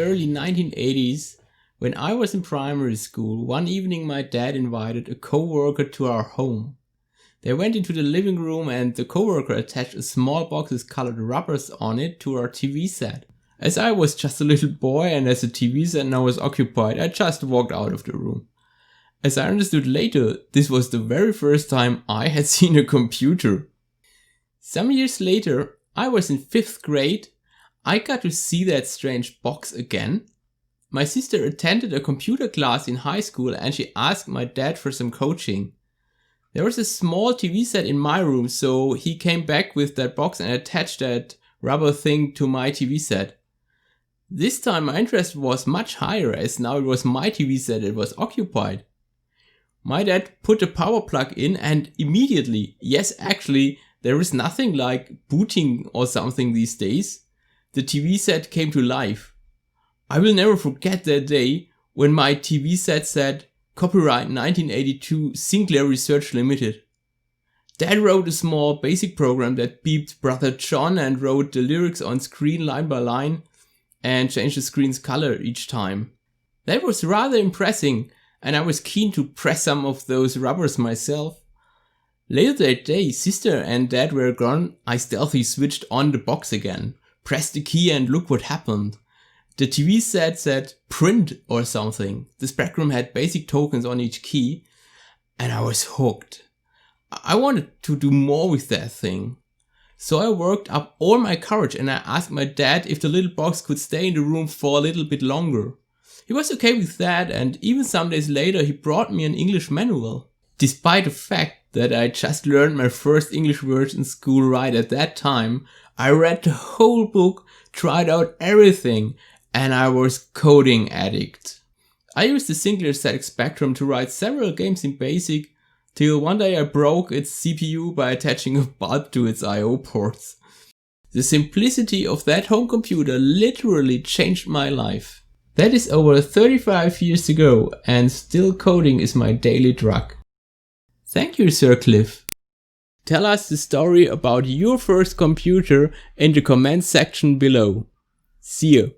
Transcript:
early 1980s, when I was in primary school, one evening my dad invited a co-worker to our home. They went into the living room and the co-worker attached a small box with colored rubbers on it to our TV set. As I was just a little boy and as the TV set now was occupied, I just walked out of the room. As I understood later, this was the very first time I had seen a computer. Some years later, I was in 5th grade. I got to see that strange box again. My sister attended a computer class in high school and she asked my dad for some coaching. There was a small TV set in my room, so he came back with that box and attached that rubber thing to my TV set. This time my interest was much higher, as now it was my TV set that was occupied. My dad put a power plug in and immediately, yes actually, there is nothing like booting or something these days, the TV set came to life. I will never forget that day when my TV set said, "Copyright 1982 Sinclair Research Limited." Dad wrote a small basic program that beeped Brother John and wrote the lyrics on screen line by line and changed the screen's color each time. That was rather impressive and I was keen to press some of those rubbers myself. Later that day, sister and dad were gone. I stealthily switched on the box again, pressed the key and look what happened. The TV set said print or something. The Spectrum had basic tokens on each key and I was hooked. I wanted to do more with that thing. So I worked up all my courage and I asked my dad if the little box could stay in the room for a little bit longer. He was okay with that and even some days later he brought me an English manual. Despite the fact that I just learned my first English words in school right at that time, I read the whole book, tried out everything, and I was coding addict. I used the Sinclair ZX Spectrum to write several games in BASIC, till one day I broke its CPU by attaching a bulb to its I/O ports. The simplicity of that home computer literally changed my life. That is over 35 years ago, and still coding is my daily drug. Thank you, Sir Cliff. Tell us the story about your first computer in the comment section below. See you.